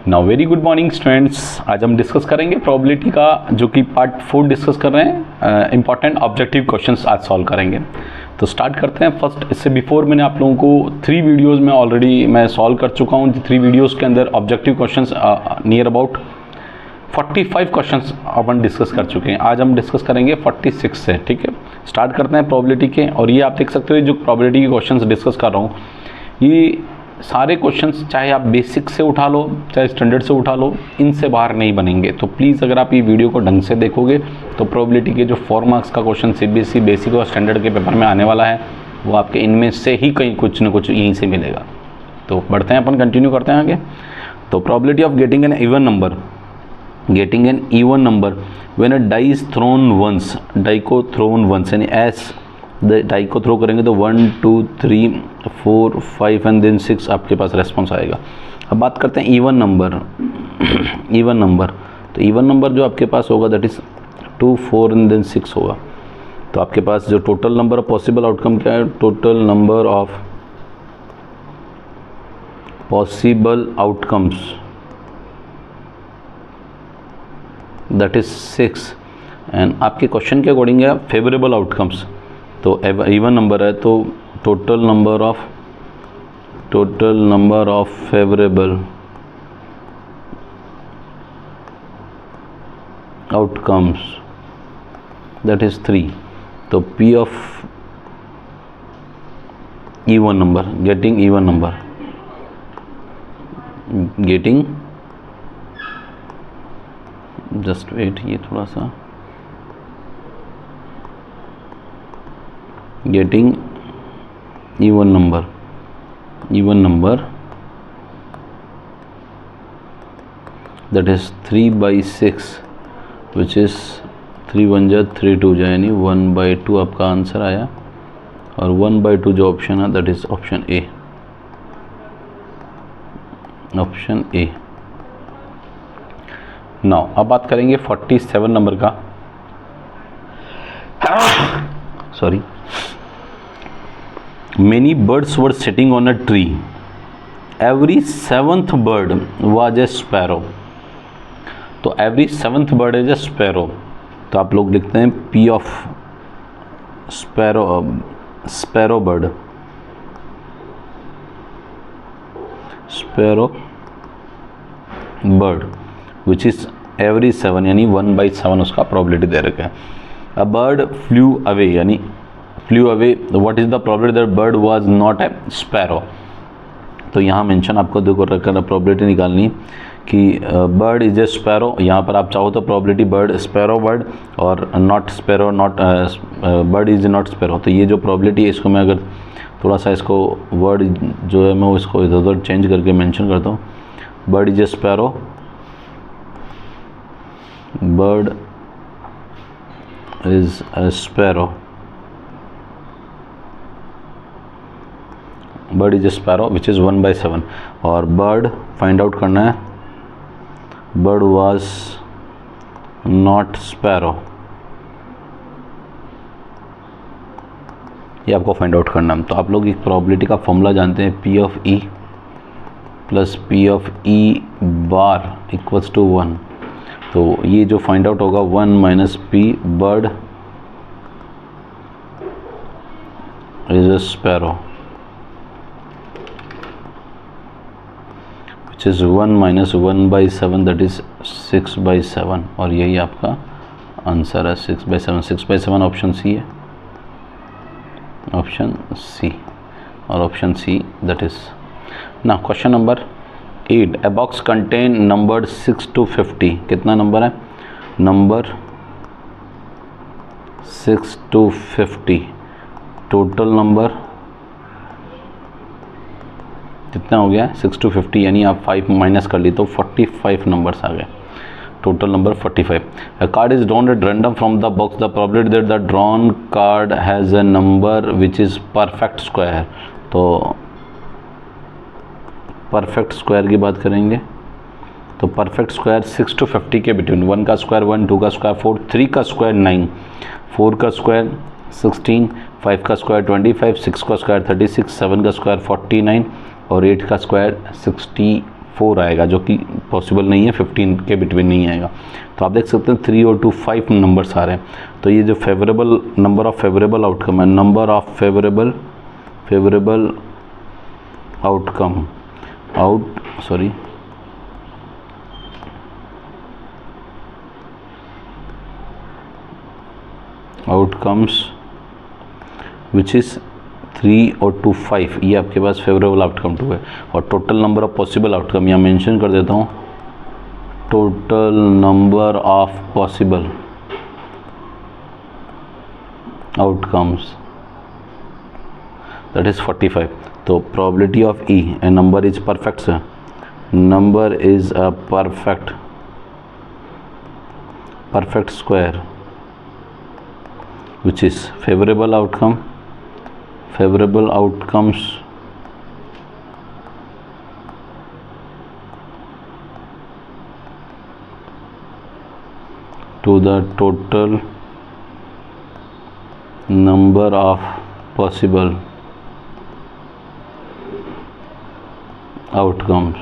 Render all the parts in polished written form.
Now very good morning students. आज हम discuss करेंगे प्रोबेबिलिटी का, जो कि पार्ट 4 डिस्कस कर रहे हैं। इंपॉर्टेंट ऑब्जेक्टिव क्वेश्चंस आज सॉल्व करेंगे। तो स्टार्ट करते हैं। फर्स्ट, इससे बिफोर मैंने आप लोगों को 3 वीडियोज़ में ऑलरेडी मैं सॉल्व कर चुका हूँ। 3 वीडियोज़ के अंदर objective questions near about 45 questions upon discuss कर चुके हैं। आज हम डिस्कस करेंगे 46 से। ठीक है, स्टार्ट करते हैं प्रोबेबिलिटी के। और ये आप देख सकते हो, जो प्रोबेबिलिटी के क्वेश्चंस डिस्कस कर रहा हूँ, ये सारे क्वेश्चंस चाहे आप बेसिक से उठा लो चाहे स्टैंडर्ड से उठा लो, इनसे बाहर नहीं बनेंगे। तो प्लीज़ अगर आप ये वीडियो को ढंग से देखोगे तो प्रोबेबिलिटी के जो 4 मार्क्स का क्वेश्चन सीबीएसई बेसिक और स्टैंडर्ड के पेपर में आने वाला है, वो आपके इनमें से ही कहीं कुछ न कुछ यहीं से मिलेगा। तो बढ़ते हैं, अपन कंटिन्यू करते हैं आगे। तो probability of getting an even number, getting an even number when a die is thrown once, die को थ्रोन वंस यानी एस डाई को थ्रो करेंगे तो 1 2 3 4 5 एंड देन 6 आपके पास रेस्पॉन्स आएगा। अब बात करते हैं इवन नंबर। इवन नंबर, तो इवन नंबर जो आपके पास होगा दैट इज़ 2 4 एंड देन 6 होगा। तो आपके पास जो total number of possible outcome क्या है, total number of possible outcomes that is 6। And आपके क्वेश्चन के अकॉर्डिंग है फेवरेबल आउटकम्स। तो इवन नंबर है तो total number of favourable outcomes that is 3। तो P of even number, getting even number, getting, just wait, ये थोड़ा सा, getting even number that is 3/6 which is 3 1 जा 3 2 जा यानी 1/2 आपका आंसर आया। और 1/2 जो ऑप्शन है that is option A, option A. Now अब बात करेंगे 47 नंबर का। Sorry. Many birds were sitting on a tree. Every 7th bird was a sparrow. तो every 7th bird is a sparrow. तो आप लोग लिखते हैं P of sparrow bird, which is every 7 यानी 1/7 उसका प्रोबेबिलिटी दे रखा है। A bird flew away यानी what is the probability that bird was not a sparrow? तो यहाँ मेंशन आपको देखो रखना, प्रोबेबिलिटी निकालनी कि बर्ड इज ए स्पैरो। यहाँ पर आप चाहो तो प्रोबेबिलिटी बर्ड स्पैरो बर्ड और not sparrow not bird is not sparrow. तो ये जो प्रोबेबिलिटी है, इसको मैं अगर थोड़ा सा इसको वर्ड जो है मैं इसको इधर उधर चेंज करके मेंशन करता हूँ। Bird is a sparrow, bird is a sparrow, bird is sparrow which is 1/7। और बर्ड फाइंड आउट करना है, बर्ड वाज नॉट स्पैरो, ये आपको फाइंड आउट करना है। तो आप लोग एक प्रोबेबिलिटी का फॉर्मूला जानते हैं, P of E plus P of E bar equals to 1। तो ये जो फाइंड आउट होगा 1 minus P bird is a sparrow which is 1 minus 1/7 that is 6/7। और यही आपका आंसर है 6/7। 6/7 ऑप्शन सी है, ऑप्शन सी। और ऑप्शन सी दैट इज ना। Question number 8, a box contain number 6 to 50। कितना नंबर है? Number 6 to 50। टोटल नंबर कितना हो गया? 6 to 50 यानी आप 5 माइनस कर ली तो 45 नंबर्स आ गए। Total number 45। A card is drawn at random from the box. The probability that the drawn card has a number which is perfect square। तो perfect square की बात करेंगे तो परफेक्ट स्क्वायर 6 to 50 के between. 1 का square 1, 2 का square 4, 3 का square 9, 4 का स्क्वायर 16, 5 का स्क्वायर 25, 6 का स्क्वायर 36, 7 का स्क्वायर 49 और 8 का स्क्वायर 4 आएगा, जो कि पॉसिबल नहीं है, 15 के बिटवीन नहीं आएगा। तो आप देख सकते हैं 3 और 2 5 नंबर्स आ रहे हैं। तो ये जो favourable number of favourable outcome है, number of favourable outcome outcomes which is 3 और 2 5, ये आपके पास फेवरेबल आउटकम 2 है। और total number of possible outcome यहाँ मेंशन कर देता हूँ, total number of possible outcomes that is 45। तो probability of E, A number is perfect sir, number is a perfect square which is favorable outcomes to the total number of possible outcomes.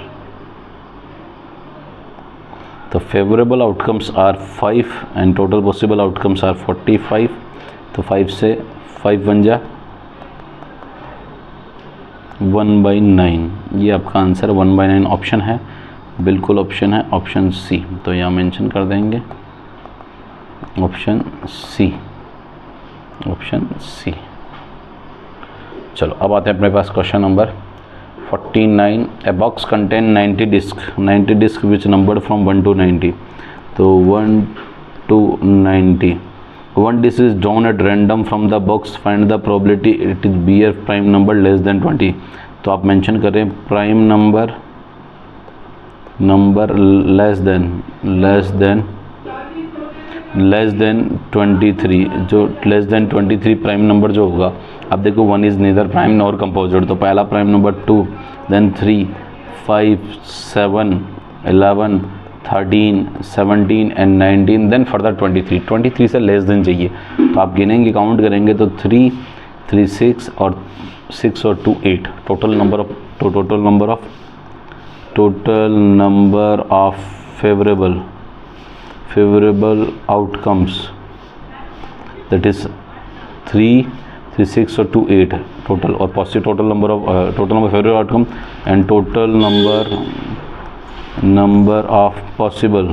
The favorable outcomes are 5 and total possible outcomes are 45. तो 5 से 5 बन जा 1/9, ये आपका answer 1/9 option है, बिल्कुल option है, option सी। तो यहाँ मेंशन कर देंगे ऑप्शन सी। चलो अब आते हैं अपने पास question number 49। A box contain 90 disc which numbered from 1 to 90। तो 1 to 90, 1 disk is drawn at random from the box, find the probability it is bear prime number less than 20। तो आप mention करें प्राइम नंबर लेस देन 23, जो less than 23 prime number जो होगा, अब देखो 1 is neither prime nor composite, तो पहला prime number 2, then 3, 5, 7, 11, 13, 17 and 19, then further 23 से लेस देन चाहिए। तो आप गिनेंगे, काउंट करेंगे तो 3, 3, 6 और 6 और 2 8, total number of favorable outcomes that is 3, 6 और 2 8 total, और total number of favorable outcome and total number of possible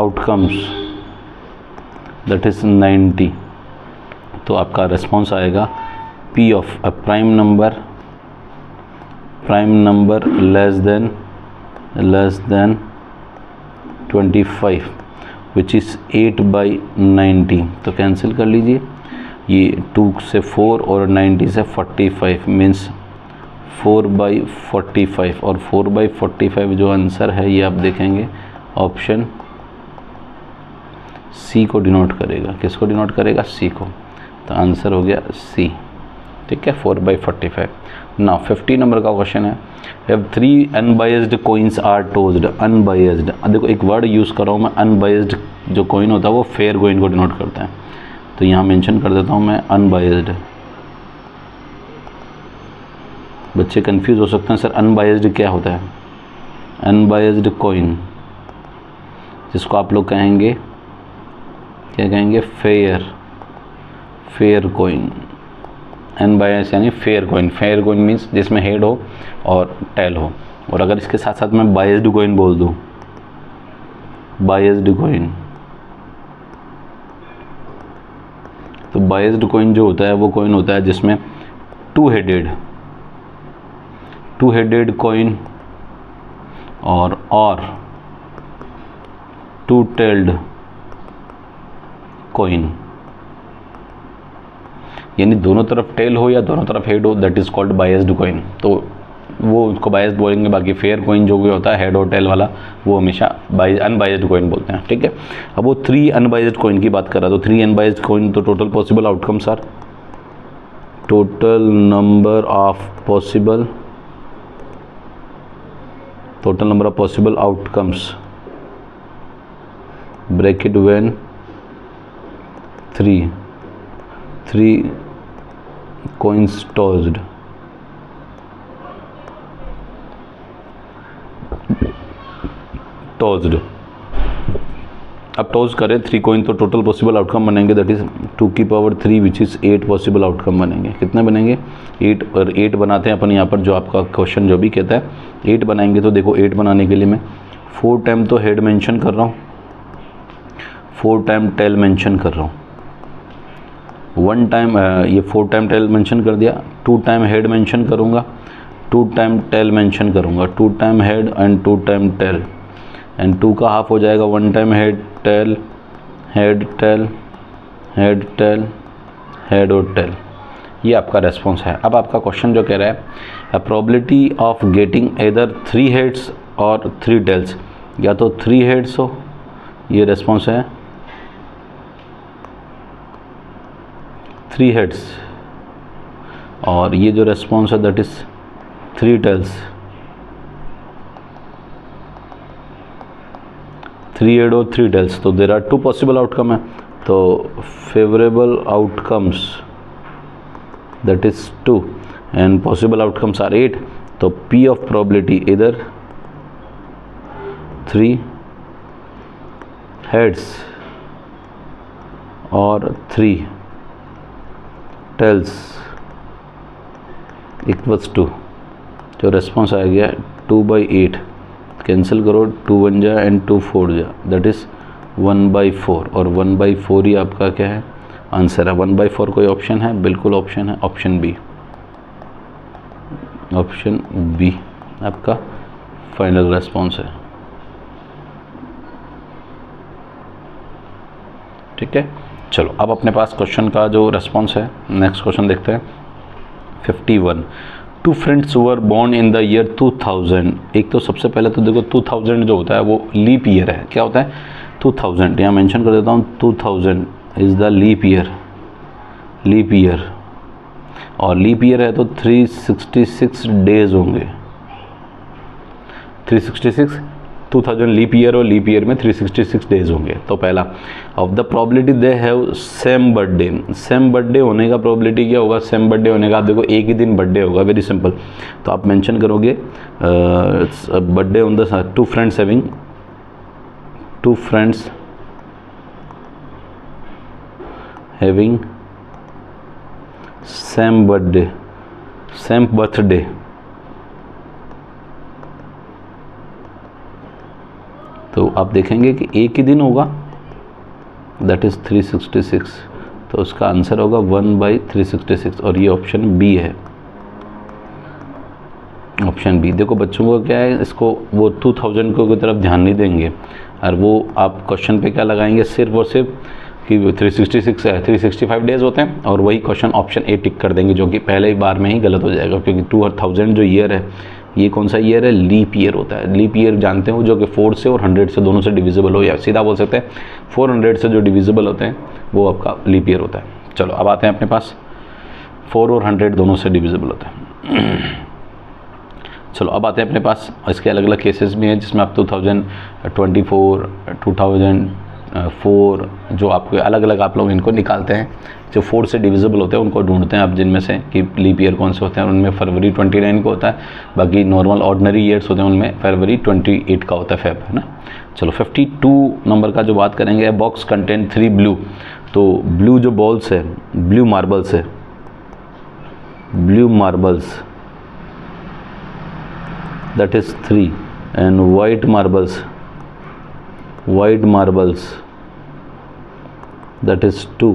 outcomes that is 90। तो आपका रिस्पॉन्स आएगा P of a prime number less than 25 which is 8/90। तो cancel कर लीजिए, ये 2 से 4 और 90 से 45 मीन्स 4/45, और 4/45 जो आंसर है ये आप देखेंगे ऑप्शन सी को डिनोट करेगा। किसको डिनोट करेगा? सी को। तो आंसर हो गया सी, ठीक है, 4/45। नाउ 50 नंबर का क्वेश्चन है, जब 3 अनबायस्ड कोइंस आर टोज्ड, अनबायस्ड, देखो एक वर्ड यूज़ कर रहा हूँ मैं, अनबायस्ड जो कोइन होता है वो फेयर कोइन को डिनोट करता है। तो यहाँ मेंशन कर देता हूँ मैं अनबायस्ड। बच्चे कंफ्यूज हो सकते हैं, सर अनबायस्ड क्या होता है? अनबायस्ड कोइन, जिसको आप लोग कहेंगे, क्या कहेंगे? Fair coin. अनबायस्ड यानी fair coin. Fair coin means जिसमें हेड हो और टेल हो। और अगर इसके साथ साथ मैं बायस्ड कोइन बोल दूँ, बायस्ड कोइन, तो बायस्ड कोइन जो होता है वो कोइन होता है जिसमें टू हेडेड कोइन और टू टेल्ड कोइन, यानी दोनों तरफ टेल हो या दोनों तरफ हेड हो, that is called biased coin. तो वो उसको बायस्ड बोलेंगे। बाकी फेयर कोइन जो भी होता है हेड और टेल वाला, वो हमेशा अनबायस्ड कोइन बोलते हैं, ठीक है। अब वो 3 अनबायस्ड कोइन की बात कर रहा है, तो 3 अनबायस्ड कोइन, तो total possible outcomes are, total number of possible outcomes bracket when 3 coins tossed tossed. अब टॉस करें 3 कॉइन तो टोटल पॉसिबल आउटकम बनेंगे दैट इज़ 2 की power 3 which is 8 possible outcome बनेंगे। कितने बनेंगे? 8। और 8 बनाते हैं अपन यहाँ पर, जो आपका क्वेश्चन जो भी कहता है 8 बनाएंगे। तो देखो 8 बनाने के लिए मैं 4 टाइम तो हेड मेंशन कर रहा हूँ, 4 टाइम टेल मेंशन कर रहा हूँ, 1 टाइम ये 4 टाइम टेल मेंशन कर दिया, 2 टाइम हेड मेंशन करूँगा, 2 टाइम टेल मेंशन करूँगा, 2 time head and 2 time tail, and 2 का हाफ हो जाएगा 1 time head tail, head tail, head tail, head और टेल। ये आपका रेस्पॉन्स है। अब आपका क्वेश्चन जो कह रहा है a probability of getting either 3 heads और 3 टेल्स, या तो 3 हेड्स हो, ये रेस्पॉन्स है 3 हेड्स, और ये जो रेस्पॉन्स है दैट इज 3 टेल्स, 3 हेड और 3 टेल्स। तो देर आर 2 पॉसिबल आउटकम है, तो favourable outcomes that is 2 and possible outcomes are 8। तो P ऑफ प्रोबेबिलिटी इधर 3 हेड्स और 3 टेल्स इक्वल्स 2। जो रेस्पॉन्स आ गया 2/8, कैंसिल करो, 2 1 जा एंड 2 4 जा, दैट इज़ 1/4, और 1/4 ही आपका क्या है? आंसर है। 1/4 कोई ऑप्शन है? बिल्कुल ऑप्शन है, ऑप्शन बी। ऑप्शन बी आपका फाइनल रेस्पॉन्स है। ठीक है, चलो अब अपने पास क्वेश्चन का जो रेस्पॉन्स है, नेक्स्ट क्वेश्चन देखते हैं। 51 2 friends were born in the year 2000। एक तो सबसे पहले तो देखो 2000 जो होता है वो लीप ईयर है। क्या होता है? 2000, यहाँ मेंशन कर देता हूँ, 2000 is the leap year, leap year. और लीप ईयर है तो 366 डेज होंगे, 366, 2000 लीप ईयर और लीप ईयर में 366 डेज होंगे। तो पहला of the probability they have same birthday, same birthday होने का प्रोबेबिलिटी क्या होगा? सेम बर्थडे होने का, आप देखो एक ही दिन बर्थडे होगा, वेरी सिंपल। तो आप मेंशन करोगे birthday on the 2 friends having, 2 friends having same birthday, same birthday. तो आप देखेंगे कि एक ही दिन होगा, दैट इज़ 366, तो उसका आंसर होगा 1/366, और ये ऑप्शन बी है, ऑप्शन बी। देखो बच्चों को क्या है, इसको वो 2000 को की तरफ ध्यान नहीं देंगे, और वो आप क्वेश्चन पे क्या लगाएंगे? सिर्फ और सिर्फ कि 366 है, 365 डेज होते हैं, और वही क्वेश्चन ऑप्शन ए टिक कर देंगे, जो कि पहले ही बार में ही गलत हो जाएगा, क्योंकि 2000 जो ईयर है, ये कौन सा ईयर है? लीप ईयर होता है। लीप ईयर जानते हो, जो कि 4 से और 100 से दोनों से डिविजिबल हो, या सीधा बोल सकते हैं 400 से जो डिविजिबल होते हैं वो आपका लीप ईयर होता है। चलो अब आते हैं अपने पास, 4 और 100 दोनों से डिविजिबल होता है। चलो अब आते हैं अपने पास, इसके अलग अलग केसेस भी हैं, जिसमें आप 2024, 2004 जो आपको अलग अलग आप लोग इनको निकालते हैं, जो 4 से डिविजिबल होते हैं उनको ढूंढते हैं आप, जिनमें से कि लीप ईयर कौन से होते हैं। उनमें फरवरी 29 को होता है, बाकी नॉर्मल ऑर्डिनरी ईयर्स होते हैं उनमें फरवरी 28 का होता है, फेब, है ना। चलो 52 नंबर का जो बात करेंगे, बॉक्स कंटेंट 3 ब्लू। तो ब्लू जो बॉल्स है, ब्लू मार्बल्स है, blue marbles that is 3, and white marbles that is 2,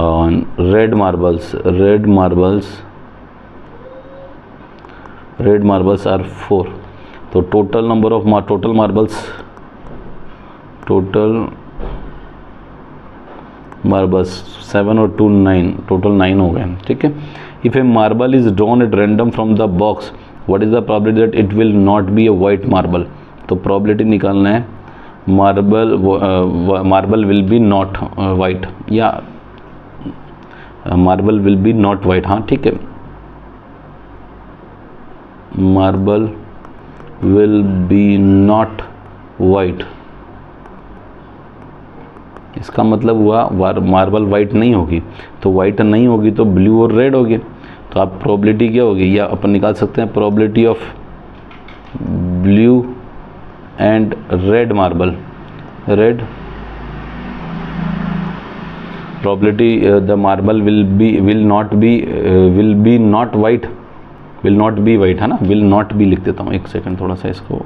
and red marbles are 4. तो total number of total marbles 7 और 2 9, टोटल 9 हो गए, ठीक है। If a marble is drawn at random from the box, what is the probability that it will not be a white marble? तो probability निकालना है, marble will be not white, या marble will be not white, हाँ ठीक है, marble will be not white. इसका मतलब हुआ मार्बल वाइट नहीं होगी, तो वाइट नहीं होगी तो ब्लू और रेड होगी। तो आप प्रोबेबिलिटी क्या होगी, या अपन निकाल सकते हैं probability of blue and red marble, red probability the marble will not be white है ना, will not be लिख देता हूँ, एक सेकंड थोड़ा सा इसको,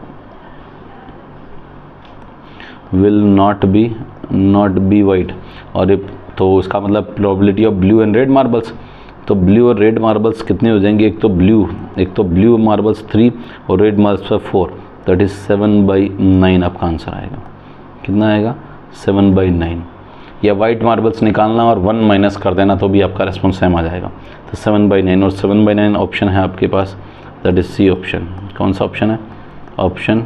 will not be white। और तो इसका मतलब probability of blue and red marbles, तो ब्लू और रेड मार्बल्स कितने हो जाएंगे, एक तो ब्लू मार्बल्स 3 और रेड मार्बल्स 4, दैट इज 7/9 आपका आंसर आएगा। कितना आएगा, 7/9। या वाइट मार्बल्स निकालना और 1 माइनस कर देना तो भी आपका रेस्पॉन्स सेम आ जाएगा। तो 7/9 और 7/9 ऑप्शन है आपके पास, दैट इज सी ऑप्शन। कौन सा ऑप्शन है, option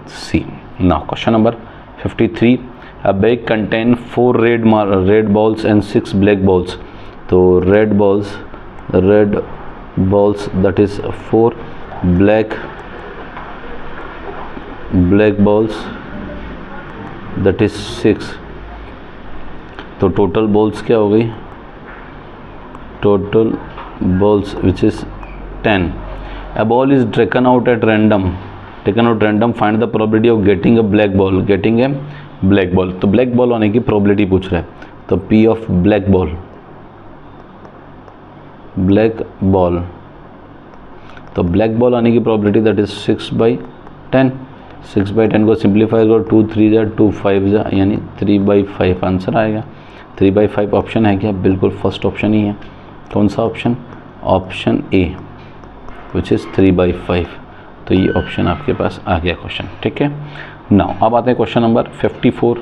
C. Now question number 53, a bag contain 4 red balls and 6 black balls। तो red balls that is 4, black balls that is 6। तो टोटल बॉल्स क्या हो गई, total balls which is 10। a ball is taken out random, find the probability of getting a black ball, तो black ball होने की probability पूछ रहा है। तो P ऑफ ब्लैक बॉल, तो ब्लैक बॉल आने की प्रोबेबिलिटी दैट इज 6/10। 6/10 को सिंप्लीफाई करो, 2 3 जा 2 5 जा, यानी 3/5 आंसर आएगा। 3/5 ऑप्शन है क्या, बिल्कुल फर्स्ट ऑप्शन ही है। कौन सा option, option A which is 3/5। तो ये ऑप्शन आपके पास आ गया क्वेश्चन, ठीक है। नाउ अब आते हैं क्वेश्चन नंबर 54।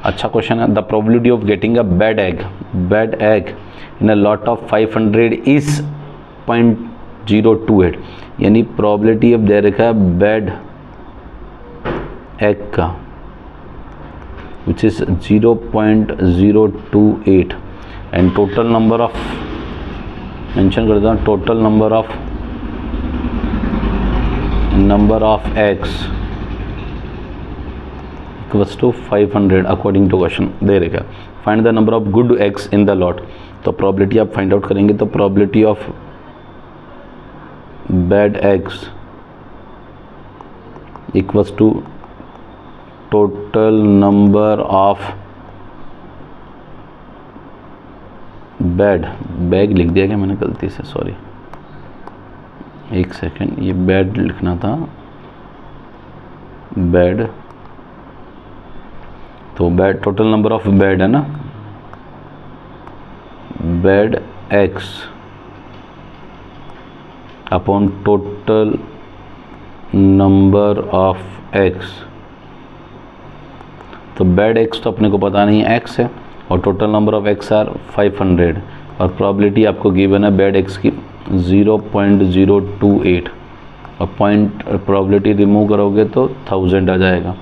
अच्छा क्वेश्चन है, the probability of getting a bad egg in a lot of 500 is 0.028, यानी प्रोबेबिलिटी ऑफ दे रखा है बैड एग का which is 0.028 and total number of, mention कर देता हूँ, total number of eggs equals to 500 according to question दे रहेगा। Find the number of good eggs in the lot, तो प्रोबेबिलिटी आप फाइंड आउट करेंगे, तो probability of bad eggs equals to total number of bag लिख दिया क्या मैंने गलती से, सॉरी एक सेकेंड, ये बैड लिखना था, बैड, तो bad total number of bad है ना, bad X upon total number of X. तो बैड एक्स तो अपने को पता नहीं है, एक्स है, और total number of X are 500 और प्रोबेबिलिटी आपको गिवन है बैड एक्स की 0.028 और पॉइंट प्रोबेबिलिटी रिमूव करोगे तो 1000 आ जाएगा।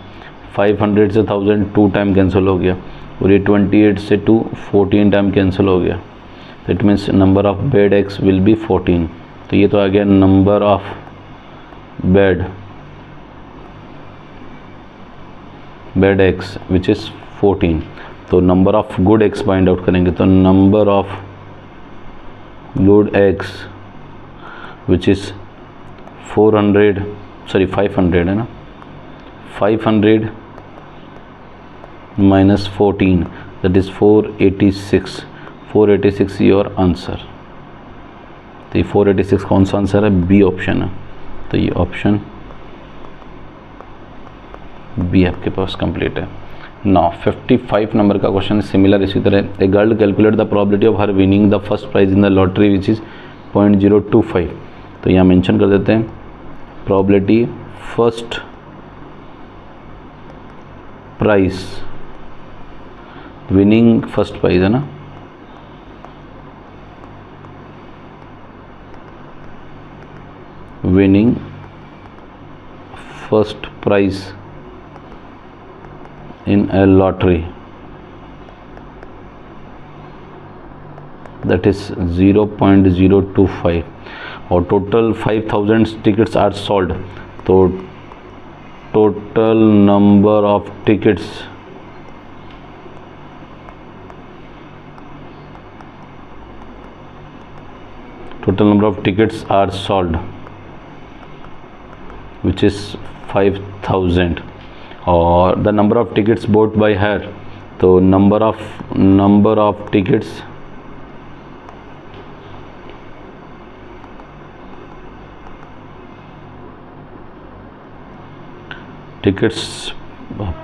500 से 1000 2 टाइम कैंसिल हो गया और ये 28 से 2 14 टाइम कैंसिल हो गया। That means number of bad x will be 14। तो ये तो आ गया number of bad x which is 14। तो number of good x find out करेंगे, तो number of good x which is 500 है ना, 500 minus 14 that is 486 your answer. तो ये 486 कौन सा आंसर है, बी ऑप्शन है। तो ये ऑप्शन बी आपके पास कंप्लीट है। नाउ 55 नंबर का क्वेश्चन सिमिलर इसी तरह, a girl calculate the probability of her winning the first prize in the lottery which is 0.025। तो यहाँ मेंशन कर देते हैं probability first prize, winning first prize है ना, winning first prize in a lottery that is 0.025 और टोटल 5000 टिकट्स आर सोल्ड। तो total number of tickets are sold which is 5000 और the number of tickets bought by her, तो number of tickets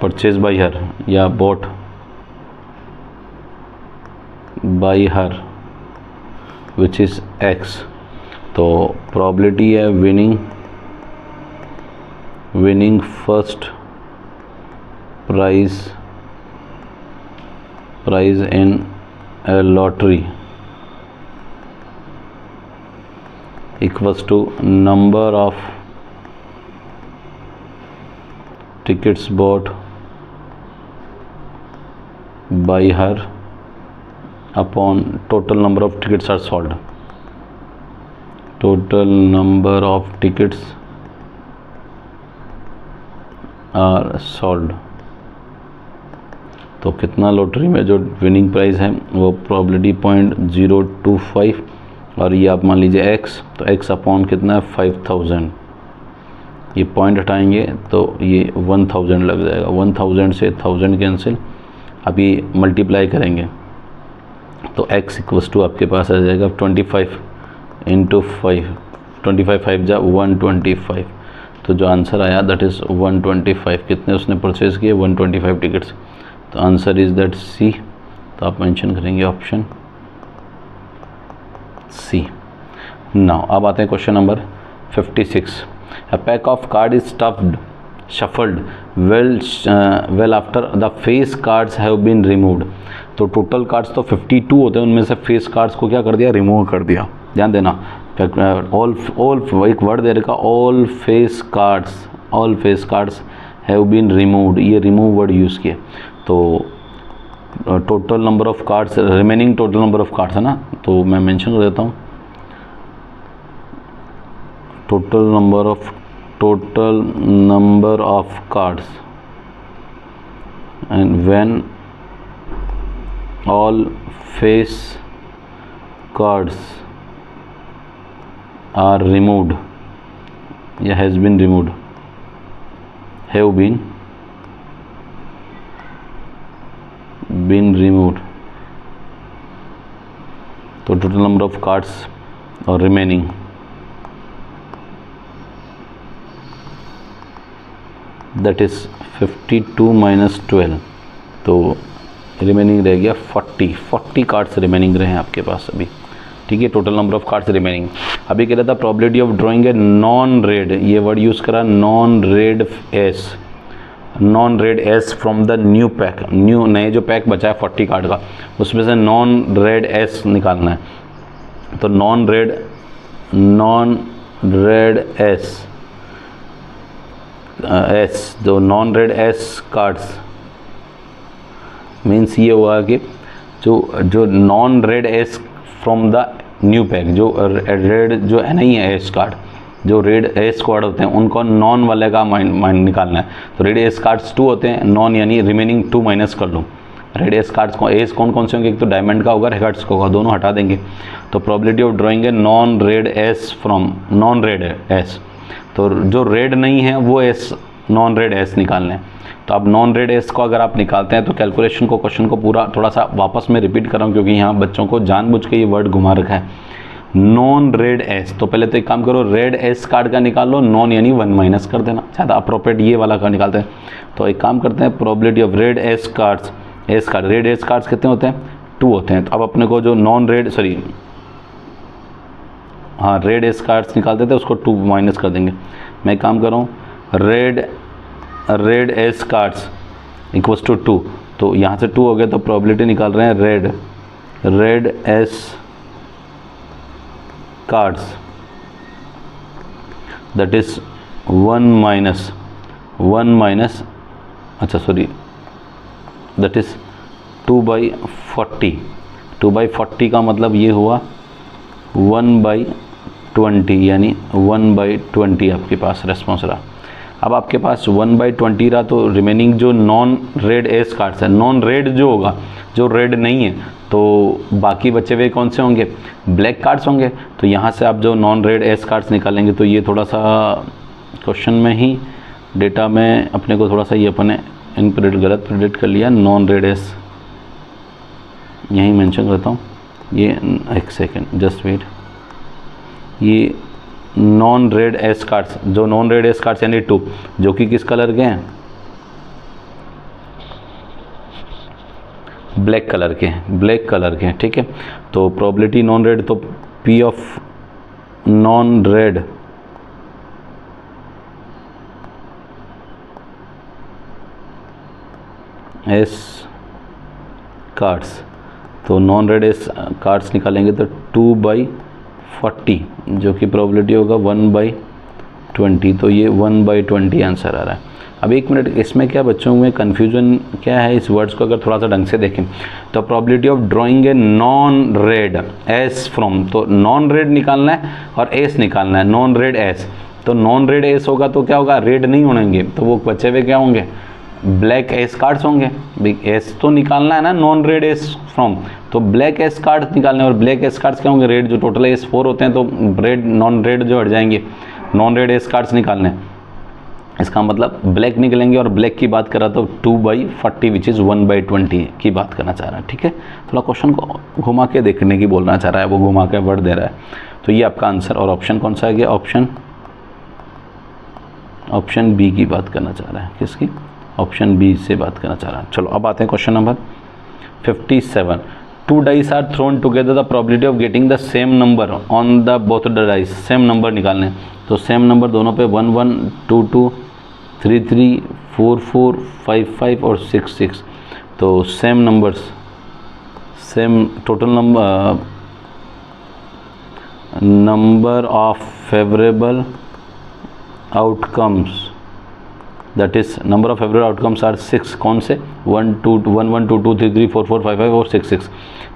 purchase by her या bought by her which is x, तो probability है winning first prize in a lottery equals to number of tickets bought by her upon total number of tickets are sold. Total number of tickets are sold, तो कितना lottery में जो winning price है वो probability 0.025 और ये आप मान लीजिए x, तो x अपॉन कितना है 5000, ये पॉइंट हटाएंगे तो ये 1000 लग जाएगा, 1000 से 1000 कैंसिल, अब ये मल्टीप्लाई करेंगे तो x इक्वल्स टू आपके पास आ जाएगा 25 इंटू 5, 25 5 जा 125, तो जो आंसर आया दैट इज़ 125। कितने उसने परचेज़ किए 125 टिकट्स, तो आंसर इज़ दैट सी, तो आप मेंशन करेंगे ऑप्शन सी। नाउ अब आते हैं question number 56। A pack of card is shuffled well after the face cards have been removed, तो टोटल कार्ड्स तो 52 होते हैं, उनमें से फेस कार्ड्स को क्या कर दिया, रिमूव कर दिया। ध्यान देना, ऑल एक वर्ड दे रखा, all face cards have been removed, ये रिमूव वर्ड यूज़ किया, तो total number of cards, remaining total number of cards है ना, तो मैं मेंशन कर देता हूँ total number of cards, and when all face cards are removed या have been removed, तो total number of cards or remaining, that is 52 minus 12, तो रिमेनिंग रह गया 40 कार्ड्स रिमेनिंग रहे हैं आपके पास अभी। ठीक है, total number of cards remaining. अभी कह रहा था probability of drawing a non red, ये वर्ड यूज़ करा, non red S from the new pack, नए जो पैक बचा है 40 कार्ड का, उसमें से नॉन रेड एस निकालना है, तो नॉन रेड एस जो non red ace cards means ये हुआ कि जो non red S from the new pack, जो रेड जो है नहीं है एस कार्ड, जो रेड एस कार्ड होते हैं उनको नॉन वाले का माइंड निकालना है, तो रेड एस कार्ड्स 2 होते हैं, नॉन यानी रिमेनिंग 2 माइनस कर लो। रेड एस कार्ड्स को एस कौन कौन से होंगे, एक तो डायमंड का होगा, हेगर्ट्स का होगा, दोनों हटा देंगे, तो प्रोबेबिलिटी ऑफ ड्राइंग है non red S from non red S, तो जो रेड नहीं है वो एस नॉन रेड एस निकालने हैं। तो अब नॉन रेड एस को अगर आप निकालते हैं तो कैलकुलेशन को, क्वेश्चन को पूरा थोड़ा सा वापस में रिपीट कर रहा हूँ क्योंकि यहाँ बच्चों को जानबूझ के ये वर्ड घुमा रखा है, नॉन रेड एस। तो पहले तो एक काम करो, रेड एस कार्ड का निकाल लो, नॉन यानी 1 माइनस कर देना, ज़्यादा अप्रोप्रिएट ये वाला का निकालते हैं। तो एक काम करते हैं, probability of red ace cards, red ace cards कितने होते हैं, 2 होते हैं, तो अब अपने को जो non red red ace cards निकालते थे उसको 2 माइनस कर देंगे। मैं काम कर रहा हूँ, red ace cards equals to 2, तो यहाँ से 2 हो गया, तो प्रोबेबिलिटी निकाल रहे हैं red ace cards that is 1 minus that is 2/40। 2/40 का मतलब ये हुआ 1/20, यानी 1/20 आपके पास रेस्पॉन्स रहा। अब आपके पास 1/20 रहा, तो रिमेनिंग जो नॉन रेड एस कार्ड्स है, नॉन रेड जो होगा, जो रेड नहीं है, तो बाकी बचे हुए कौन से होंगे, ब्लैक कार्ड्स होंगे। तो यहाँ से आप जो नॉन रेड एस कार्ड्स निकालेंगे तो ये थोड़ा सा क्वेश्चन में ही डेटा में अपने को थोड़ा सा ये अपने गलत प्रेडिक्ट कर लिया। नॉन रेड एस यहीं मेंशन करता हूँ, ये एक सेकेंड जस्ट वेट, ये नॉन रेड एस कार्ड्स, जो नॉन रेड एस कार्ड्स यानी 2 जो कि किस कलर के हैं, ब्लैक कलर के हैं, ब्लैक कलर के हैं, ठीक है। तो प्रोबेबिलिटी नॉन रेड, तो P of non red ace cards, तो नॉन रेड एस कार्ड्स निकालेंगे तो 2/40 जो कि प्रोबेबिलिटी होगा 1/20, तो ये 1/20 आंसर आ रहा है। अब एक मिनट, इसमें क्या बच्चों में कन्फ्यूजन क्या है, इस वर्ड्स को अगर थोड़ा सा ढंग से देखें तो probability of drawing a non red S from, तो नॉन रेड निकालना है और एस निकालना है, नॉन रेड एस, तो नॉन रेड एस होगा तो क्या होगा, रेड नहीं होंगे, तो वो बचे हुए क्या होंगे, ब्लैक एस कार्ड्स होंगे। एस तो निकालना है ना, नॉन रेड एस फ्रॉम, तो ब्लैक एस कार्ड्स निकालने, और ब्लैक एस कार्ड्स क्या होंगे, रेड, जो टोटल एस 4 होते हैं तो रेड नॉन रेड जो हट जाएंगे, नॉन रेड एस कार्ड्स निकालने, इसका मतलब ब्लैक निकलेंगे। और ब्लैक की बात कर रहा तो 2/40 विच इज़ 1/20 की बात करना चाह रहा है, ठीक है। थोड़ा क्वेश्चन को घुमा के देखने की बोलना चाह रहा है, वो घुमा के वर्ड दे रहा है। तो ये आपका आंसर, और ऑप्शन कौन सा है, गया ऑप्शन बी की बात करना चाह रहा है, किसकी, ऑप्शन बी से बात करना चाह रहा है। चलो अब आते हैं question number 57। 2 dice are thrown together, the probability of getting the same number on the both the dice, same number निकालने, तो सेम नंबर दोनों पे 1 1 2 2 3 3 4 4 5 5 और 6 6, तो same numbers, same total number of favourable outcomes, that is number of favourable outcomes are 6, कौन से, 1 2 1 1 2 2 3 3 4 4 5 5 और 6 6,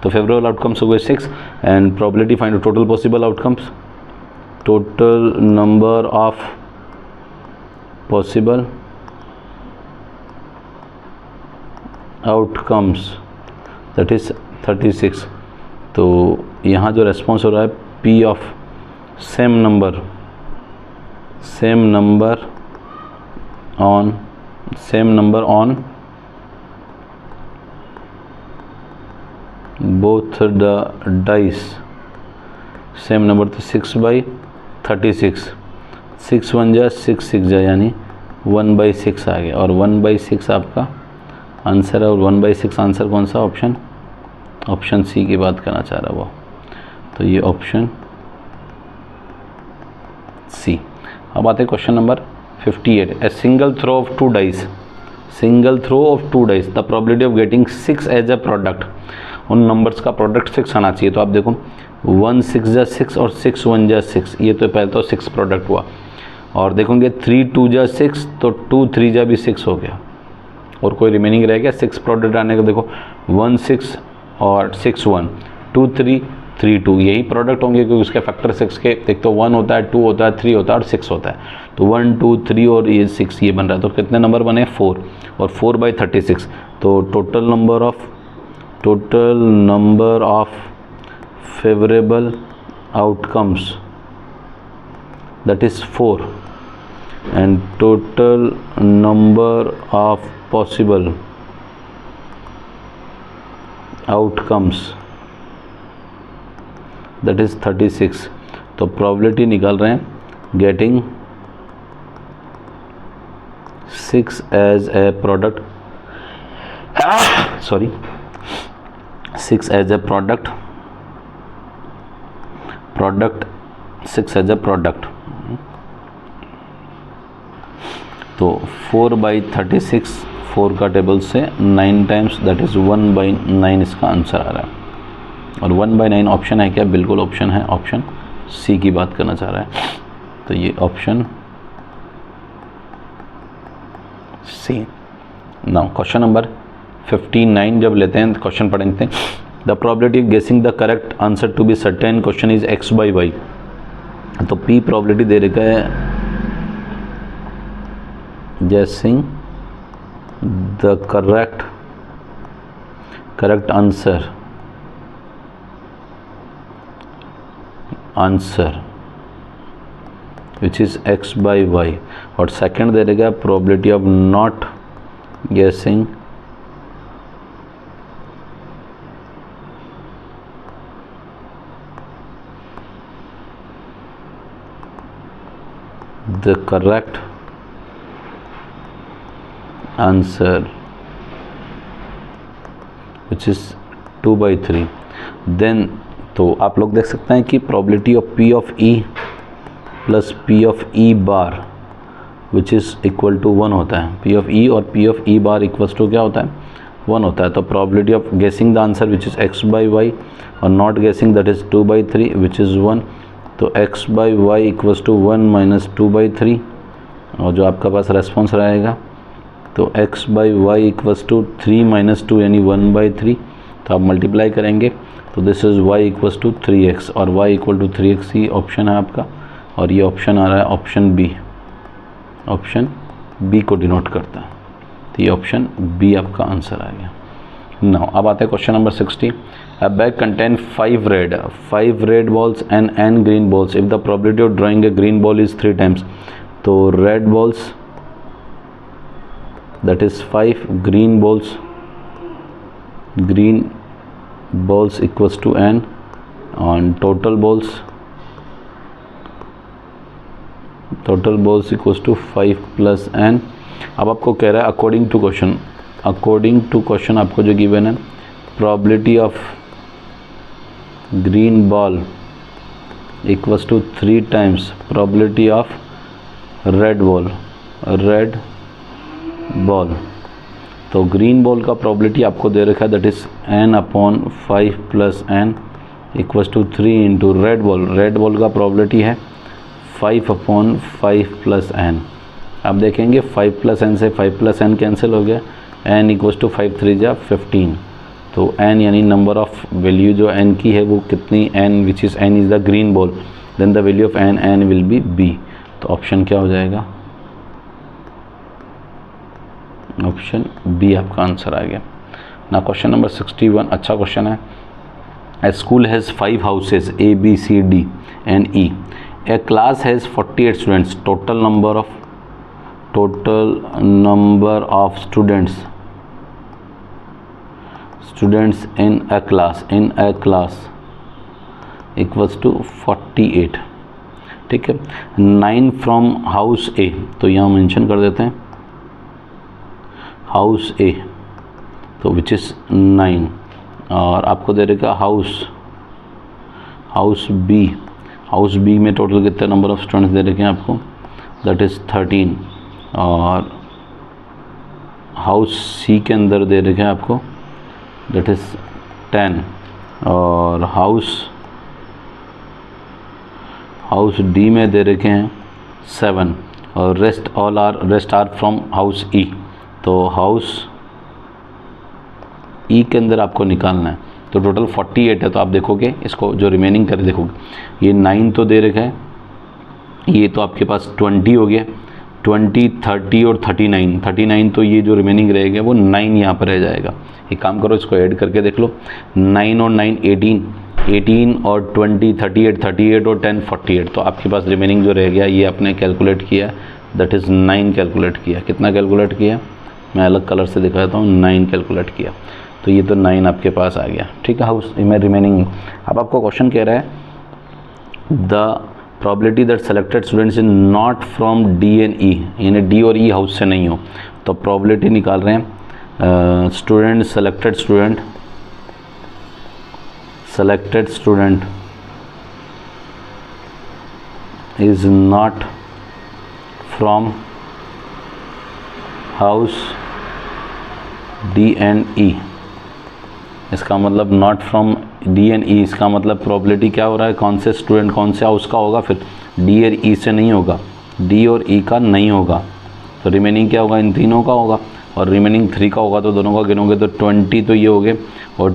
तो फेवरेबल आउटकम्स हो गए 6, and probability find total possible outcomes, total number of possible outcomes that is 36, तो यहाँ जो रेस्पॉन्स हो रहा है P of same number on both the dice, same number, तो 6/36, 6 1 जा 6 6 जा, यानी 1/6 आ गया, और 1/6 आपका आंसर है, और 1/6 आंसर कौन सा, ऑप्शन सी की बात करना चाह रहा है वो, तो ये ऑप्शन सी। अब आते हैं question number 58। A single throw of 2 dice, the probability of getting 6 as a product, उन नंबर्स का प्रोडक्ट 6 आना चाहिए, तो आप देखो 1 6 जा 6 और 6 1 जा 6, ये तो पहले तो 6 प्रोडक्ट हुआ, और देखोगे 3 2 जा 6, तो 2 3 जा भी 6 हो गया, और कोई रिमेनिंग रह गया 6 प्रोडक्ट आने का, देखो 1 6 और 6 1 2 3 3 2, यही प्रोडक्ट होंगे क्योंकि उसके फैक्टर 6 के, एक तो 1 होता है, 2 होता है, 3 होता है और 6 होता है, तो 1 2 3 और ये 6 ये बन रहा है, तो कितने नंबर बने, 4, और 4/36, तो total number of favourable outcomes that is 4, and total number of possible outcomes that is 36, तो probability निकाल रहे हैं getting 6 as a product, 6 as a product 6 as a product, तो 4/36, 4 का टेबल से 9 टाइम्स, दैट इज़ 1/9 इसका आंसर आ रहा है, और 1/9 ऑप्शन है क्या, बिल्कुल ऑप्शन है, ऑप्शन सी की बात करना चाह रहा है, तो ये option C. Now question number 59 जब लेते हैं, क्वेश्चन पढ़ते हैं, the probability of guessing the correct answer to be certain question is x/y, तो p प्रोबेबिलिटी दे रखा है guessing the correct answer which is x by Y, और सेकंड दे देगा probability of not guessing the correct answer which is 2/3. then तो आप लोग देख सकते हैं कि probability of P of E plus P of E bar which is equal to 1 होता है. P ऑफ E और P of E bar equals to क्या होता है, 1 होता है. तो probability of guessing the answer which is x by Y और not guessing that is 2/3 which is 1. तो x by Y equals to 1 minus 2/3, और जो आपका पास रेस्पॉन्स रहेगा तो x by Y equals to 3 minus 2 यानी 1/3. तो आप मल्टीप्लाई करेंगे तो this is y equals to 3x और y इक्वल टू 3x ही ऑप्शन है आपका, और ये ऑप्शन आ रहा है ऑप्शन बी. ऑप्शन बी को डिनोट करता है, तो ये ऑप्शन बी आपका आंसर आ गया. नाउ अब आते हैं question number 60. A bag contain 5 red balls and n green balls. If the probability of drawing a green ball is 3 times, तो red balls that is 5, green balls equals to n, and total balls equals to 5 plus n. अब आपको कह रहा है according to question आपको जो given है, probability of green ball equals to 3 times probability of red ball. तो green ball का प्रोबेबिलिटी आपको दे रखा है that is n/5 plus n equals to 3 into red ball का प्रोबेबिलिटी है 5/5 प्लस n. आप देखेंगे 5 प्लस n से 5 प्लस n कैंसिल हो गया, n इक्वल्स टू 5 3 जा 15. तो n यानी नंबर ऑफ वैल्यू जो n की है वो कितनी, n which is n is the green ball, then the value of n will be b. तो ऑप्शन क्या हो जाएगा, ऑप्शन बी आपका आंसर आ गया. ना क्वेश्चन नंबर 61 अच्छा क्वेश्चन है. A school has 5 houses A B C D and E. A class has 48 students. Total number of students in a class equals to 48. ठीक है. 9 फ्रॉम हाउस A, तो यहाँ मेंशन कर देते हैं हाउस A, तो विच इज़ 9, और आपको दे देगा हाउस B में टोटल कितने नंबर ऑफ स्टूडेंट्स दे रखे हैं आपको, दैट इज़ 13, और हाउस C के अंदर दे रखे हैं आपको दैट इज़ 10, और हाउस D में दे रखे हैं 7, और rest are from house E. तो हाउस E के अंदर आपको निकालना है. तो टोटल 48 है. तो आप देखोगे इसको जो रिमेनिंग कर देखोगे, ये 9 तो दे रखा है, ये तो आपके पास 20 हो गया, 20, 30 और 39, तो ये जो रिमेनिंग रहेगा वो 9 यहाँ पर रह जाएगा. एक काम करो, इसको ऐड करके देख लो, 9 और 9 18 और 20 38 और 10 48. तो आपके पास रिमेनिंग जो रह गया ये आपने कैलकुलेट किया, दैट इज़ 9 कैलकुलेट किया. कितना कैलकुलेट किया, मैं अलग कलर से दिखाता हूँ, 9 कैलकुलेट किया. तो ये तो 9 आपके पास आ गया. ठीक है, हाउस में रिमेनिंग. अब आपको क्वेश्चन कह रहा है the probability that selected students is not from D and E, यानी D और E हाउस से नहीं हो. तो probability निकाल रहे हैं selected student is not from house D and E. इसका मतलब नॉट फ्रॉम डी एंड ई, इसका मतलब प्रोबेबिलिटी क्या हो रहा है, कौन से स्टूडेंट कौन से हाउस का होगा, फिर डी और ई से नहीं होगा, डी और ई का नहीं होगा. तो रिमेनिंग क्या होगा, इन तीनों का होगा, और रिमेनिंग 3 का होगा. तो दोनों का गिनोगे तो 20 तो ये हो गए, और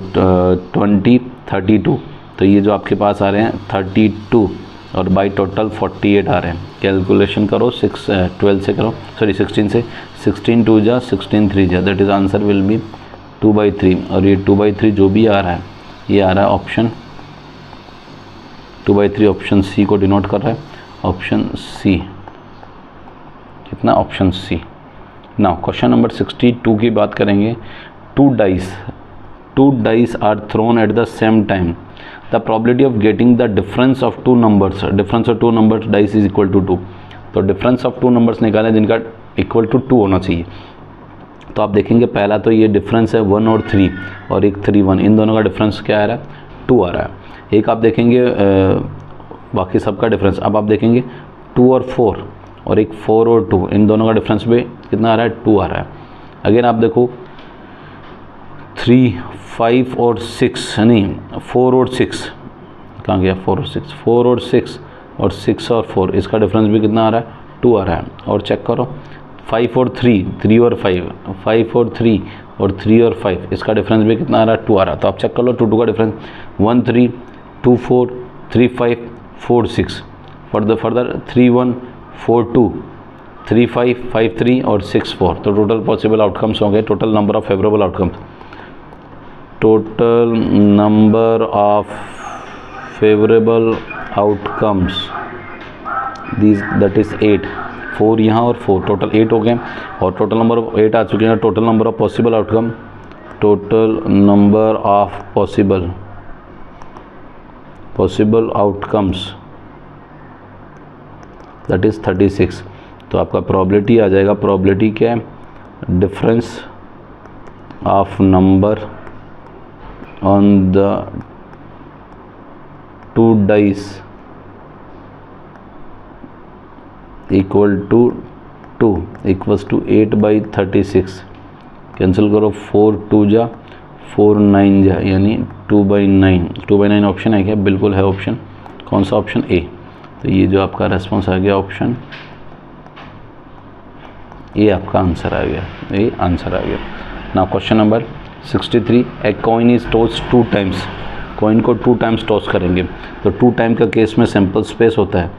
20 32. तो ये जो आपके पास आ रहे हैं 32, और बाई टोटल 48 आ रहे हैं. कैलकुलेशन करो 12 से करो, सॉरी 16 से, 16 2 जा 16 3 जा, that is answer will be 2/3. और ये 2/3 जो भी आ रहा है ये आ रहा है ऑप्शन 2/3 ऑप्शन सी को डिनोट कर रहा है. ऑप्शन सी, कितना, option C. Now question number 62 की बात करेंगे। Two dice are thrown at the same time, the probability of getting the difference of two numbers dice is equal to 2। तो difference of two numbers निकालें जिनका equal to 2 होना चाहिए। तो आप देखेंगे पहला तो ये डिफरेंस है 1 और 3, और एक 3 1, इन दोनों का डिफरेंस क्या आ रहा है, 2 आ रहा है। एक आप देखेंगे बाकी सबका डिफरेंस, अब आप देखेंगे 2 और 4, और एक 4 और 2, इन दोनों का डिफरेंस भी कितना आ रहा है, 2 आ रहा है। अगेन आप देखो 3 5 और 6, नहीं 4 और 6, कहाँ गया 4 और 6, 4 और 6 और 6 और 4, इसका डिफरेंस भी कितना आ रहा है, 2 आ रहा है। और चेक करो 5 और 3, 3 और 5, 5 और 3 और 3 और 5, इसका डिफरेंस भी कितना आ रहा है, 2 आ रहा है। तो आप चेक कर लो 2 2 का डिफरेंस 1 3 2 4 3 5 4 6, फर्दर 3 1 4 2 3 5 5 3 और 6 4। तो टोटल पॉसिबल आउटकम्स होंगे, total number of favourable outcomes, total number of favourable outcomes this that is 8, 4 यहाँ और 4, टोटल 8 हो गए। और टोटल नंबर ऑफ 8 आ चुके हैं। Total number of possible outcome, total number of possible outcomes that is 36। तो आपका प्रोबेबिलिटी आ जाएगा, प्रोबेबिलिटी क्या है, difference of number on the two dice equal to 2 equals to 8/36। Cancel करो, 4 2 जा 4 9 जा, यानी 2/9। 2/9 ऑप्शन है क्या, बिल्कुल है ऑप्शन, कौन सा ऑप्शन, ए। तो ये जो आपका रेस्पॉन्स आ गया ऑप्शन ए, आपका आंसर आ गया, ये आंसर आ गया। Now question number 63, a coin is toss 2 times, coin को 2 टाइम्स टॉस करेंगे। तो 2 टाइम का केस में सिंपल स्पेस होता है,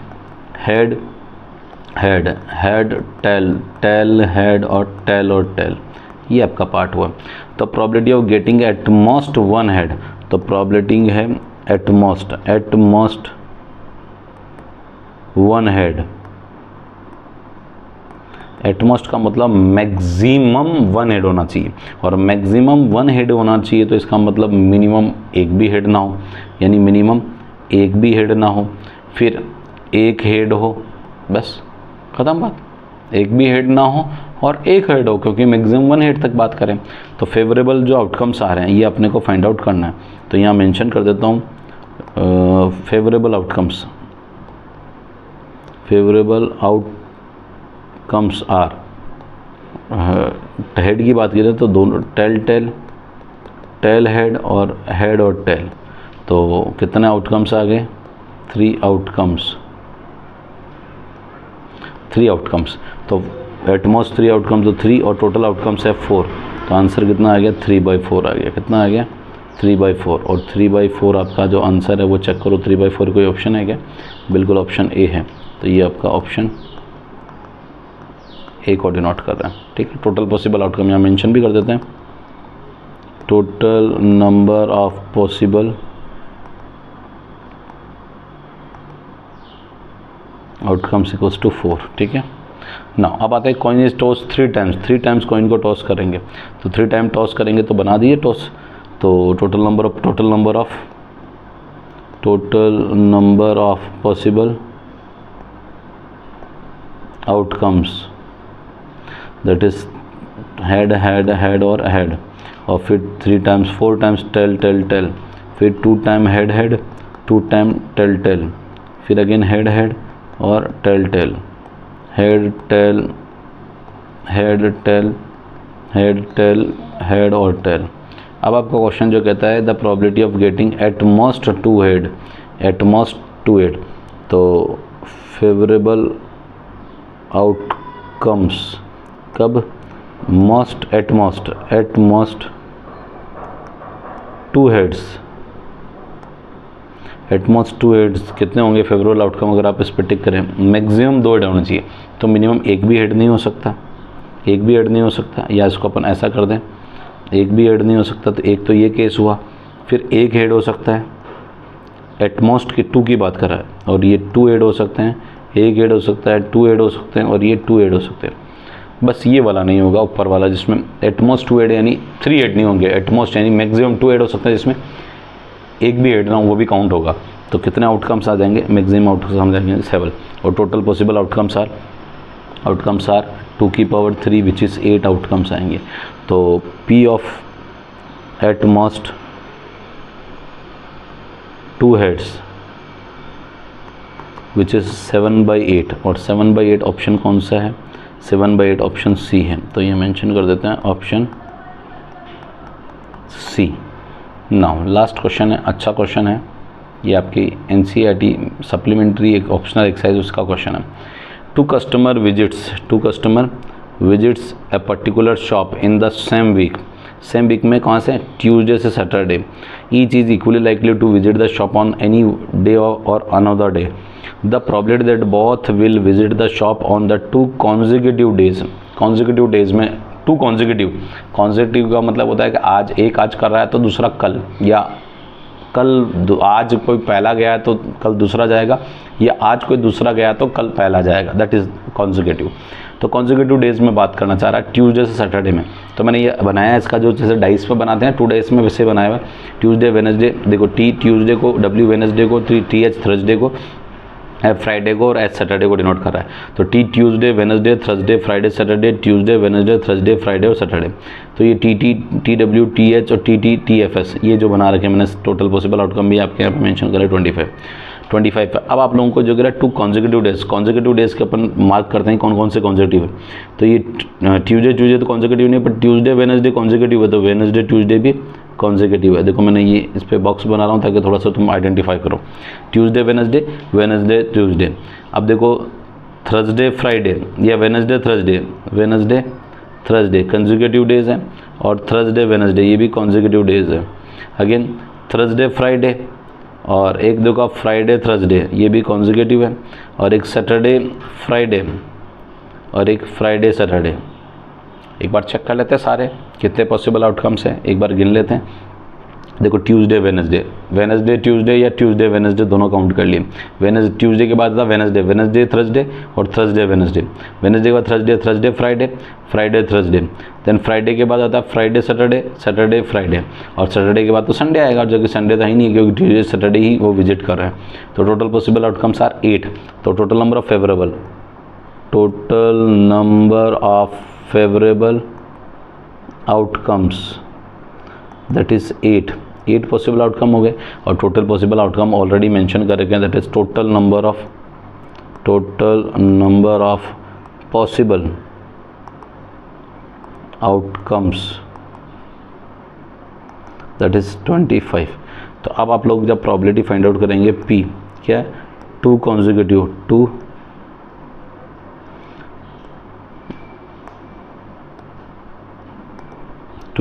head head head tail tell head और टेल, ये आपका पार्ट हुआ। तो probability of getting at most 1 head, तो प्रोबेबिलिटी है एट मोस्ट 1 हेड। एटमोस्ट का मतलब मैक्सिमम 1 हेड होना चाहिए, और मैक्सिमम 1 हेड होना चाहिए, तो इसका मतलब मिनिमम एक भी हेड ना हो, यानी मिनिमम एक भी हेड ना हो, फिर एक हेड हो, बस ख़त्म बात। एक भी हेड ना हो और एक हेड हो, क्योंकि मैक्सिमम 1 हेड तक बात करें। तो फेवरेबल जो आउटकम्स आ रहे हैं ये अपने को फाइंड आउट करना है। तो यहाँ मेंशन कर देता हूँ favourable outcomes, favourable outcomes are, head की बात करें तो दोनों टेल हेड और टेल। तो कितने आउटकम्स आ गए, 3 आउटकम्स। तो एटमोस्ट 3 आउटकम्स, तो 3 और टोटल आउटकम्स है 4। तो आंसर कितना आ गया, 3/4 आ गया। कितना आ गया, 3/4। और 3/4 आपका जो आंसर है वो चेक करो, 3/4 कोई ऑप्शन है क्या, बिल्कुल ऑप्शन ए है। तो ये आपका ऑप्शन ए को डिनोट कर रहा है, ठीक है। टोटल पॉसिबल आउटकम यहाँ मेंशन भी कर देते हैं, total number of possible outcomes equals to 4, ठीक है ना। अब आता है coin is toss 3 times, 3 times coin को टॉस करेंगे। तो 3 टाइम टॉस करेंगे तो बना दिए टॉस। तो total number of possible outcomes that is head और हेड, और फिर 3 टाइम्स 4 टाइम्स टेल, फिर 2 टाइम हेड 2 टाइम टेल, फिर अगेन हेड और टेल, हेड और टेल। अब आपका क्वेश्चन जो कहता है the probability of getting at most 2 head, तो फेवरेबल आउटकम्स कब, at most 2 heads, at most 2 heads कितने होंगे फेवरेबल आउटकम, अगर आप इस पर टिक करें। मैक्सिमम 2 हेड होना चाहिए, तो मिनिमम एक भी हेड नहीं हो सकता, या इसको अपन ऐसा कर दें, एक भी हेड नहीं हो सकता। तो एक तो ये केस हुआ, फिर एक हेड हो सकता है, एटमोस्ट की 2 की बात कर रहा है, और ये 2 हेड हो सकते हैं, 1 ऐड हो सकता है, 2 ऐड हो सकते हैं और ये 2 ऐड हो सकते हैं। बस ये वाला नहीं होगा ऊपर वाला, जिसमें एटमोस्ट 2 ऐड यानी 3 ऐड नहीं होंगे, एटमोस्ट यानी मैक्सिमम 2 ऐड हो सकते हैं, जिसमें एक भी ऐड ना हो वो भी काउंट होगा। तो कितने आउटकम्स आ जाएंगे, मैक्सिमम आउटकम्स आ जाएंगे 7 और टोटल पॉसिबल आउटकम्स आर 2 की पावर 3 विच इज़ 8 आउटकम्स आएंगे। तो P of eight most 2 heads which is 7/8 और 7/8 ऑप्शन कौन सा है, 7/8 ऑप्शन सी है। तो ये मेंशन कर देते हैं option C. Now last question है, अच्छा क्वेश्चन है, ये आपकी NCERT सप्लीमेंट्री एक ऑप्शनल एक्सरसाइज उसका क्वेश्चन है। Two customer visits a particular shop in the same week में कौन से, ट्यूसडे से Saturday. Each is equally likely to visit the shop on any day और another day. The probability that both will visit the shop on the 2 consecutive days में 2 consecutive का मतलब होता है कि आज कर रहा है तो दूसरा कल, या आज कोई पहला गया है तो कल दूसरा जाएगा, या आज कोई दूसरा गया तो कल पहला जाएगा, दैट इज़ कॉन्जिक्यूटिव। तो कॉन्जिक्यूटिव डेज में बात करना चाह रहा है ट्यूसडे से सैटरडे में। तो मैंने ये बनाया है इसका, जो जैसे डाइस पे बनाते हैं 2 डेज में वैसे बनाया हुआ है। ट्यूसडे वेडनेसडे, देखो T ट्यूसडे को, W वेडनेसडे को, TH थर्सडे को, फ्राइडे को और एच सैटरडे को डिनोट कर रहा है। तो T Tuesday Wednesday Thursday Friday Saturday, Tuesday Wednesday Thursday Friday और सैटरडे। तो ये TT TW TH और TT TFS ये जो बना रखे मैंने, टोटल पॉसिबल आउटकम भी आपके यहाँ पे मेंशन करें 25 पे। अब आप लोगों को जो कह 2 कॉन्जिक्यूटिव डेज के अपन मार्क करते हैं कौन कौन से कॉन्जिक्यूटिव है। तो ये ट्यूसडे तो कॉन्जिक्यूटिव नहीं, पर ट्यूसडे वेडनेसडे कॉन्जिक्यूटिव है, तो वेडनेसडे ट्यूसडे भी कॉन्जिक्यूटिव है। देखो मैंने ये इस पर बॉक्स बना रहा हूँ ताकि थोड़ा सा तुम आइडेंटिफाई करो। Tuesday Wednesday, Wednesday Tuesday. अब देखो थर्सडे फ्राइडे या वेडनेसडे थर्सडे कॉन्जिक्यूटिव डेज है, और थर्सडे वेडनेसडे ये भी कॉन्जिक्यूटिव डेज है। अगेन थर्सडे फ्राइडे और एक दो का फ्राइडे थर्सडे ये भी कॉन्जिक्यूटिव है, और एक सैटरडे फ्राइडे और एक फ्राइडे सैटरडे। एक बार चेक कर लेते हैं सारे कितने पॉसिबल आउटकम्स हैं, एक बार गिन लेते हैं। देखो ट्यूसडे वेडनेसडे ट्यूसडे या ट्यूसडे वेडनेसडे दोनों काउंट कर लिए। ट्यूसडे के बाद था वेडनेसडे थर्सडे और थर्सडे वेडनेसडे के बाद Thursday Friday Thursday, then Friday के बाद आता है फ्राइडे सैटरडे फ्राइडे, और सैटरडे के बाद तो संडे आएगा, जो कि संडे था ही नहीं क्योंकि ट्यूसडे सैटरडे ही वो विजिट कर रहे हैं। तो टोटल पॉसिबल आउटकम्स आर 8। तो total number of favourable outcomes that is 8 possible outcome हो गए, और total possible outcome already mention कर रखे हैं, that is total number of possible outcomes that is 25। तो अब आप लोग जब प्रोबेबिलिटी फाइंड आउट करेंगे, P क्या है, 2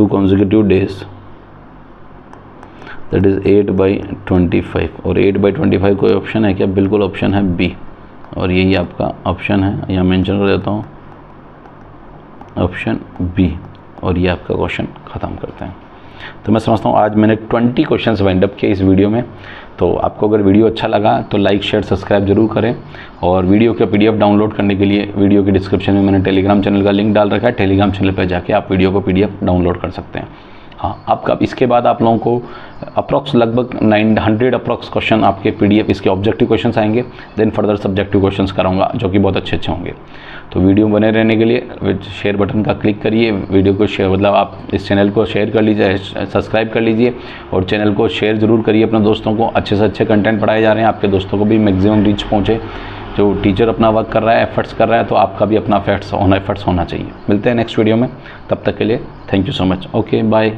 consecutive days दैट इज़ 8/25, और 8/25 कोई ऑप्शन है क्या, बिल्कुल ऑप्शन है B, और यही आपका ऑप्शन है, यहाँ मेंशन कर देता हूँ ऑप्शन B, और ये आपका क्वेश्चन ख़त्म करते हैं। तो मैं समझता हूँ आज मैंने 20 क्वेश्चंस वाइंड अप किए इस वीडियो में। तो आपको अगर वीडियो अच्छा लगा तो लाइक शेयर सब्सक्राइब जरूर करें, और वीडियो का PDF डाउनलोड करने के लिए वीडियो के डिस्क्रिप्शन में मैंने टेलीग्राम चैनल का लिंक डाल रखा है, टेलीग्राम चैनल पर जाके आप वीडियो को PDF डाउनलोड कर सकते हैं। हाँ, आपका इसके बाद आप लोगों को अप्रॉक्स लगभग 900 अप्रॉक्स क्वेश्चन आपके PDF इसके ऑब्जेक्टिव क्वेश्चंस आएंगे, देन फर्दर सब्जेक्टिव क्वेश्चंस कराऊंगा जो कि बहुत अच्छे होंगे। तो वीडियो बने रहने के लिए शेयर बटन का क्लिक करिए, वीडियो को शेयर मतलब आप इस चैनल को शेयर कर लीजिए, सब्सक्राइब कर लीजिए, और चैनल को शेयर ज़रूर करिए अपने दोस्तों को। अच्छे से अच्छे कंटेंट पढ़ाए जा रहे हैं, आपके दोस्तों को भी मैक्सिमम रीच पहुँचे। जो टीचर अपना वर्क कर रहा है, एफर्ट्स कर रहा है, तो आपका भी अपना एफर्ट्स होना चाहिए। मिलते हैं नेक्स्ट वीडियो में, तब तक के लिए thank you so much. Okay bye.